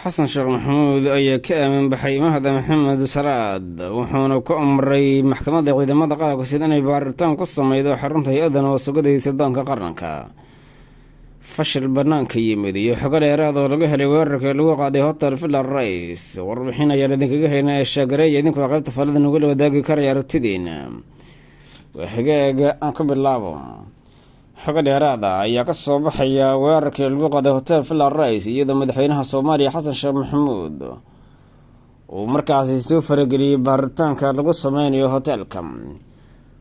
xasan sheekh maxamuud ayaa ka aamin baxay mahad maxamed salaad wuxuuna ku amray maxkamadda ciidamada qaranka sida inay baaritaan ku sameydo xarunta hay-adda nabadsugadda sirdoonka qaranka. fashil banaanka yimid iyo xogo dheeraad oo laga helay weerarka lagu qaaday hotel villa rais. warbixin ayaan idinkaga haynaa shaagareeya idinkoo qaybta falada nagula wadaagi karaya aragtidiina. waa xigaaga aan ka bilaabo. xogo dheeraada ayaa ka soo baxaya weerarkii lagu qaaday hotel villa rais iyadoo madaxweynaha soomaaliya xasan sheekh maxamuud uu markaasi soo farageliyey baaritaanka lagu sameynayo hoteelka.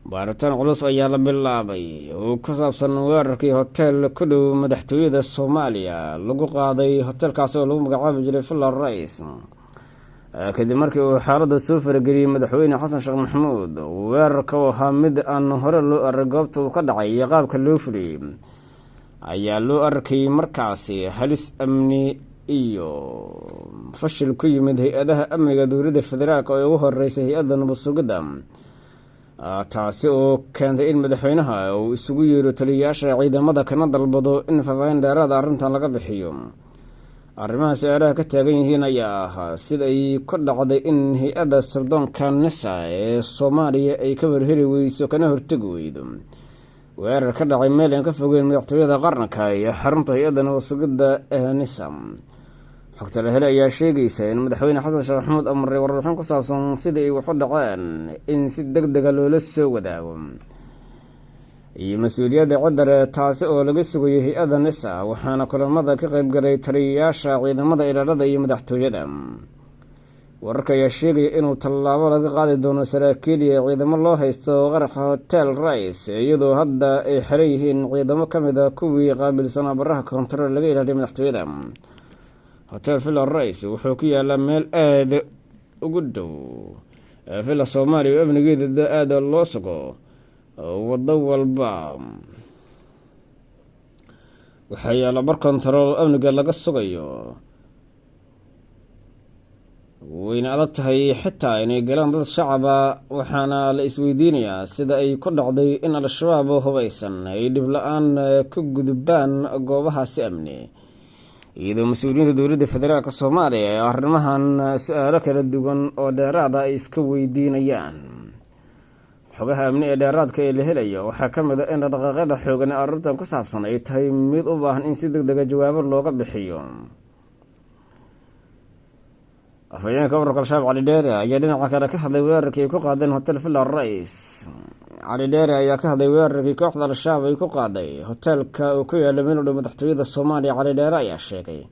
baaritaan culus ayaa la bilaabay oo ku saabsan weerarkii hotel ku dhow madaxtooyada soomaaliya lagu qaaday hotelkaasi oo lagu magacaabi jiray villa rais kadib markii uu xaaladda soo farageliyey madaxweyne xasan sheekh maxamuud. weerarka oo ahaa mid aan hore loo arag goobta uu ka dhacay iyo qaabka loo fuliyey ayaa loo arkayay markaasi halis amni iyo fashil ku yimid hay-adaha amniga dowladda federaalk oo ugu horeysay hay-adda nabadsugidda, taasi oo keentay in madaxweynaha uu isugu yeero taliyayaasha ciidamada kana dalbado in faahfaahin dheeraada arrintan laga bixiyo. arrimaha su-aalaha ka taagan yihiin ayaa ahaa sida ay ku dhacday in hay-adda sirdoonka nisa ee soomaaliya ay ka warheri weyso kana hortegi weydo weerar ka dhacay meel aan ka fogeyn madaxtooyada qaranka iyo xarunta hay-adda nabadsugidda ee nisa. xogta la helay ayaa sheegaysa in madaxweyne xasan sheekh maxamuud amray warbixin ku saabsan sida ay wax u dhaceen in si deg dega loola soo wadaago iyo mas-uuliyadda cidare, taasi oo laga sugayay hay-adda nisa. waxaana kulamada ka qayb galay taliyayaasha ciidamada ilaalada iyo madaxtooyada. wararka ayaa sheegaya inuu tallaabo laga qaadi doono saraakiil iyo ciidamo loo haysto qaraxa hotel rais, iyadoo hadda ay xiran yihiin ciidamo ka mid a kuwii qaabilsanaa baraha koontarool laga ilaaliya madaxtooyada. hotel villa rais wuxuu ku yaalaa meel aada ugu dhow villa soomaaliya oo amnigeeda aada loo sugo wado walba. waxaa yaalla bar kontarool amniga laga sugayo. wayna adag tahay xitaa inay galaan dad shacaba, waxaana la isweydiinayaa sida ay ku dhacday in al-shabaab hubaysan ay dhib la-aan ka gudubaan goobahaasi amni, iyadoo mas-uuliyiinta dowladda federaalk soomaaliya ee arrimahan su-aalo kala duwan oo dheeraada ay iska weydiinayaan. xogaha amni ee dheeraadka ee la helayo waxaa ka mid a in dhaqaaqyada xoogan ee arrintan ku saabsan ay tahay mid u baahan in si deg dega jawaabo looga bixiyo. afhayeenka ururka al-shabaab cali dheere ayaa dhinaca kale ka hadlay weerarkii ay ku qaadeen hotel villa rais. cali dheere ayaa ka hadlay weerarkii kooxda al-shabaab ay ku qaaday hoteelka oo ku yaala meel u dhow madaxtooyada soomaaliya. cali dheere ayaa sheegay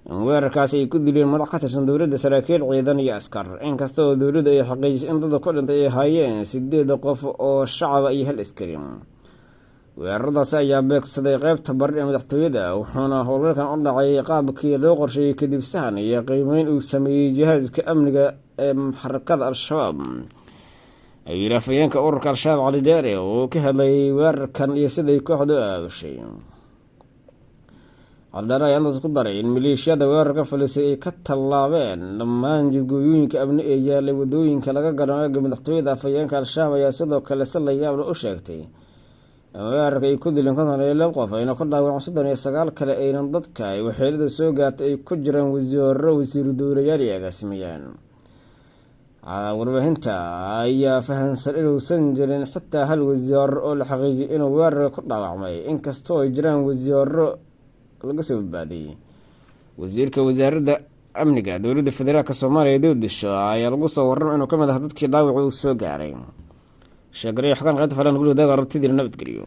in weerarkaasi ay ku dileen madax ka tirsan dowladda, saraakiil ciidan iyo askar, inkasta oo dowladda ay xaqiijisay in dadka ku dhintay ay haayeen 8 qof oo shacaba iyo hal askari. weeraradaasi ayaa beegsaday qeybta bari ee madaxtooyada, wuxuuna howlgalkan u dhacay qaabkii loo qorsheeyey kadib sahan iyo qiimeyn uu sameeyey jihaaska amniga ee xarakada al-shabaab. ayuu afhayeenka ururka al-shabaab cali dheere oo ka hadlayay weerarkan iyo siday kooxdu u aabushay. caldheere ayaa intaas ku daray in maleeshiyada weerarka falisay ay ka tallaabeen dhammaan jidgooyooyinka amni ee yaalay wadooyinka laga galo eega madaxtooyada. afhayeenka al-shabaab ayaa sidoo kale si la yaabla u sheegtay in weerarka ay ku dileen 52 qof ayna ku dhaawaceen 39 kale, aynan dadka ay waxyeelada soo gaartay ay ku jiraan wasiiro, wasiiru dowlayaal iyo agaasimayaan. warbaahinta ayaa fahansan inuusan jirin xitaa hal wasiiro oo la xaqiijiyay inuu weerarka ku dhaawacmay, inkastoo ay jiraan wasiiro laga soo badbaadiyey. wasiirka wasaaradda amniga dowladda federaalk soomaaliya doodisho ayaa lagu soo warramay inuu ka mid ah dadkii dhaawac uu soo gaaray. sheegarayo xagan qaybta falan gulwadaga aragtidii nabadgeliyo.